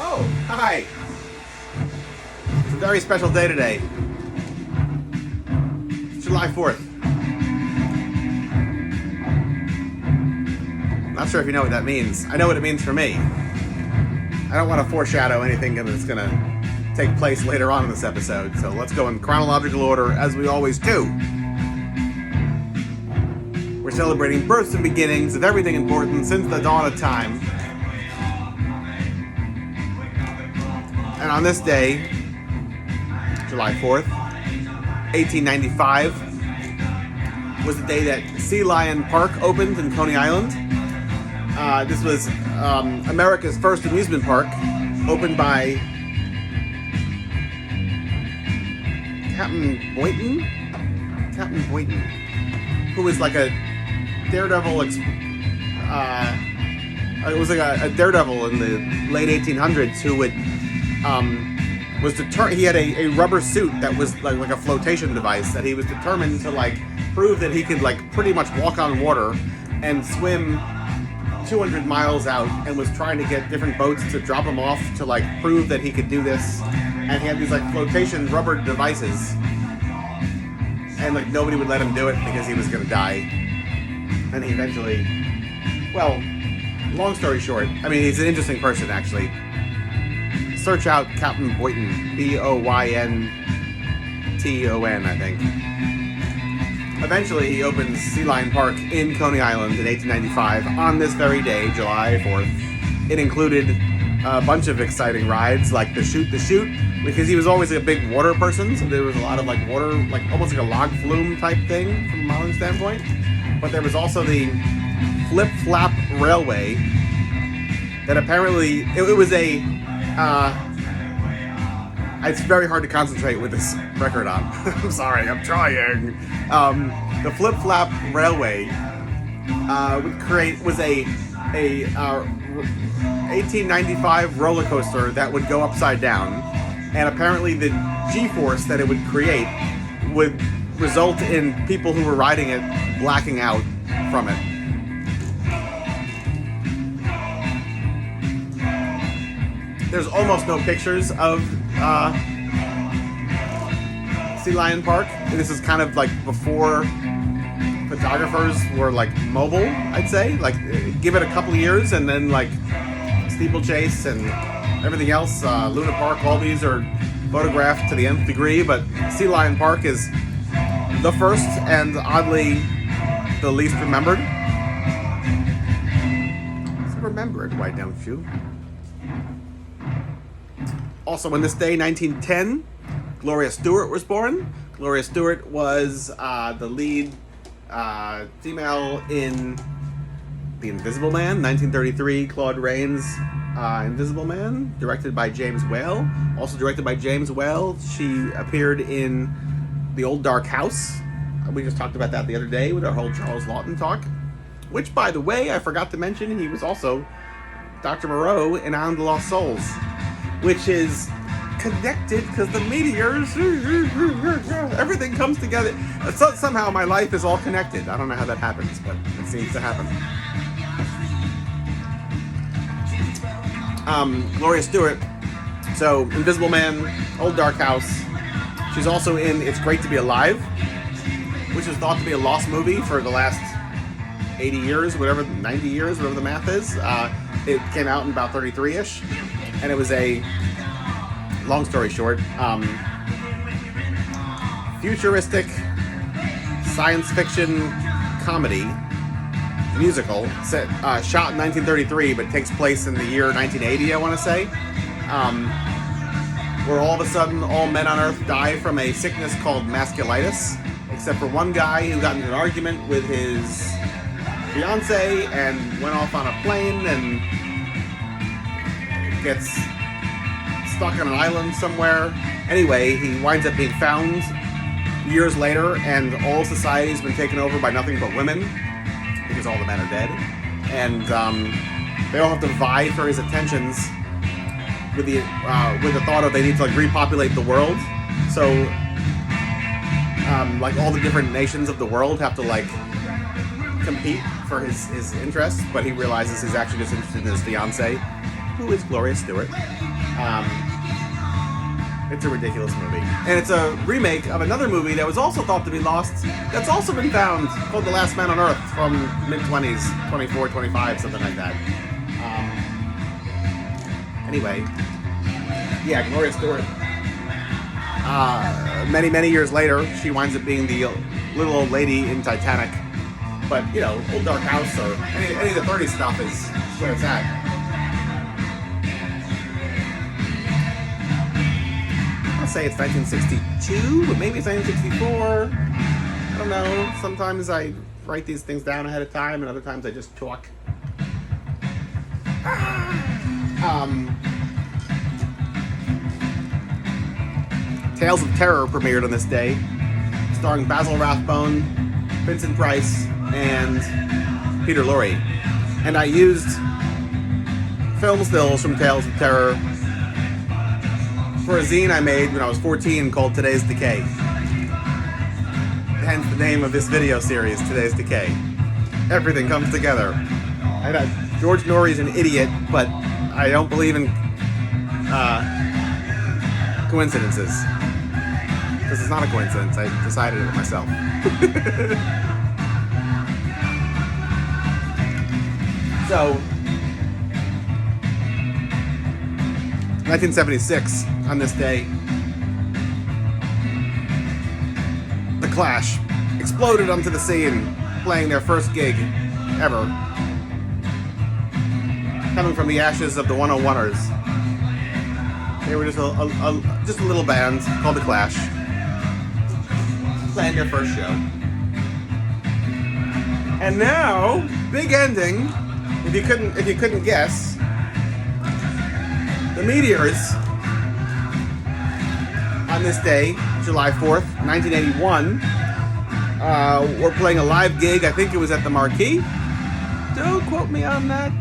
Oh, hi. It's a very special day today. It's July 4th. Not sure if you know what that means. I know what it means for me. I don't want to foreshadow anything that's going to take place later on in this episode, so let's go in chronological order as we always do. We're celebrating births and beginnings of everything important since the dawn of time. And on this day, July 4th, 1895, was the day that Sea Lion Park opened in Coney Island. This was America's first amusement park, opened by Captain Boynton, who was like a daredevil. It was like a daredevil in the late 1800s who would was determined. He had a rubber suit that was like a flotation device that he was determined to prove that he could pretty much walk on water and swim 200 miles out, and was trying to get different boats to drop him off to prove that he could do this. And he had these flotation rubber devices, and nobody would let him do it because he was going to die. And he eventually, well, long story short, I mean, he's an interesting person actually. Search out Captain Boynton, Boynton, I think. Eventually, he opens Sea Lion Park in Coney Island in 1895 on this very day, July 4th. It included a bunch of exciting rides, like the Shoot the Chute, because he was always a big water person, so there was a lot of water, almost like a log flume type thing from a modeling standpoint. But there was also the Flip Flap Railway that apparently, it was a... it's very hard to concentrate with this record on. I'm sorry, I'm trying. The Flip Flap Railway was a 1895 roller coaster that would go upside down, and apparently the G-force that it would create would result in people who were riding it blacking out from it. There's almost no pictures of Sea Lion Park. This is kind of before photographers were mobile, I'd say. Give it a couple of years and then Steeplechase and everything else, Luna Park, all these are photographed to the nth degree, but Sea Lion Park is the first and oddly the least remembered. So remember it, why don't you? Also on this day, 1910, Gloria Stewart was born. Gloria Stewart was the lead female in The Invisible Man, 1933, Claude Rains' Invisible Man, directed by James Whale. Also directed by James Whale, she appeared in The Old Dark House. We just talked about that the other day with our whole Charles Lawton talk. Which, by the way, I forgot to mention, he was also Dr. Moreau in Island of the Lost Souls, which is connected because the meteors, everything comes together. So, somehow my life is all connected. I don't know how that happens, but it seems to happen. Gloria Stewart, so Invisible Man, Old Dark House. She's also in It's Great to Be Alive, which was thought to be a lost movie for the last 80 years, 90 years, whatever the math is. It came out in about 33-ish, and it was a, long story short, futuristic science fiction comedy musical shot in 1933, but takes place in the year 1980, I want to say, where all of a sudden all men on Earth die from a sickness called masculitis, except for one guy who got into an argument with his fiance and went off on a plane and gets stuck on an island somewhere. Anyway, he winds up being found years later, and all society's been taken over by nothing but women because all the men are dead, and they all have to vie for his attentions with the thought of they need to repopulate the world. So all the different nations of the world have to compete for his interests, but he realizes he's actually just interested in his fiance. who is Gloria Stewart. It's a ridiculous movie. And it's a remake of another movie that was also thought to be lost, that's also been found, called The Last Man on Earth, from mid-20s, 24, 25, something like that. Anyway, yeah, Gloria Stewart. Many, many years later, she winds up being the little old lady in Titanic. But, you know, Old Dark House or any of the 30s stuff is where it's at. I'll say it's 1962, but maybe it's 1964. I don't know. Sometimes I write these things down ahead of time, and other times I just talk. Tales of Terror premiered on this day, starring Basil Rathbone, Vincent Price, and Peter Lorre. And I used film stills from Tales of Terror for a zine I made when I was 14 called Today's Decay. Hence the name of this video series, Today's Decay. Everything comes together. George Norrie's an idiot, but I don't believe in coincidences. This is not a coincidence. I decided it myself. So, 1976, on this day, The Clash exploded onto the scene, playing their first gig ever, coming from the ashes of the 101ers. They were just a little band called The Clash, playing their first show. And now, big ending. If you couldn't guess, the Meteors on this day, July 4th, 1981, were playing a live gig. I think it was at the Marquee. Don't quote me on that.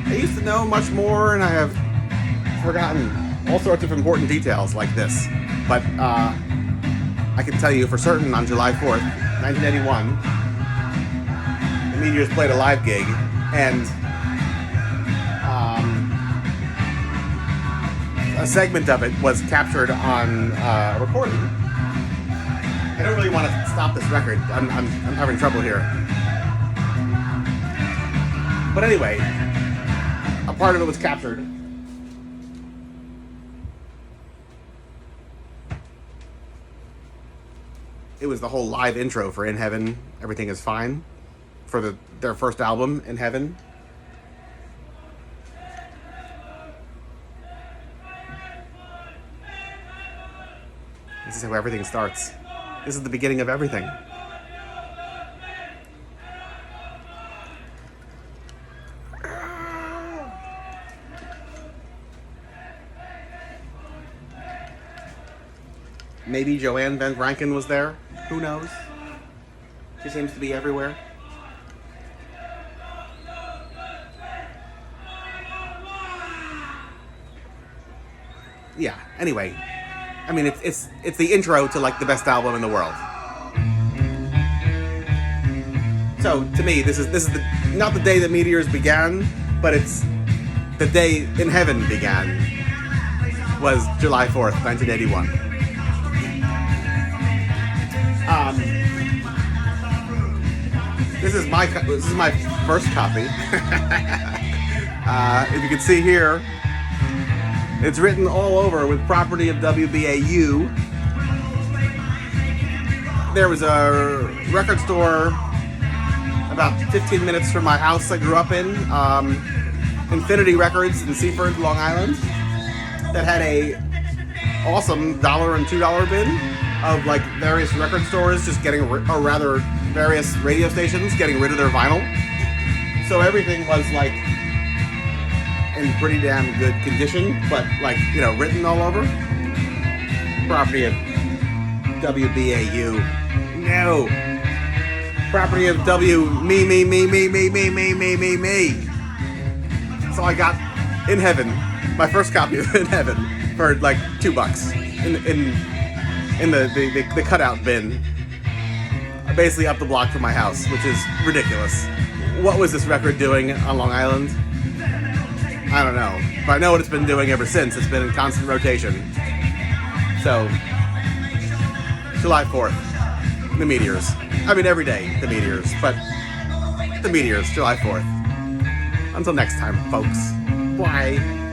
I used to know much more, and I have forgotten all sorts of important details like this. But I can tell you for certain on July 4th, 1981, the Meteors played a live gig, and a segment of it was captured on recording. I don't really want to stop this record. I'm having trouble here. But anyway, a part of it was captured. It was the whole live intro for In Heaven, Everything Is Fine, for their first album, In Heaven. This is how everything starts. This is the beginning of everything. Maybe Joanne Van Rankin was there. Who knows? She seems to be everywhere. Yeah, anyway. I mean, it's the intro to, like, the best album in the world. So, to me, this is not the day that Meteors began, but it's the day In Heaven began. Was July 4th, 1981. This is my first copy. If you can see here, it's written all over with property of WBAU. There was a record store about 15 minutes from my house I grew up in, Infinity Records in Seaford, Long Island, that had a awesome $1 and $2 bin of, like, various record stores just getting, or rather various radio stations getting rid of their vinyl. So everything was, like, in pretty damn good condition, but, like, you know, written all over. Property of WBAU. No. Property of me. So I got In Heaven, my first copy of In Heaven, for like $2 in the cutout bin, basically up the block from my house, which is ridiculous. What was this record doing on Long Island? I don't know. But I know what it's been doing ever since. It's been in constant rotation. So, July 4th, the meteors. I mean, every day, the meteors. But the meteors, July 4th. Until next time, folks. Bye.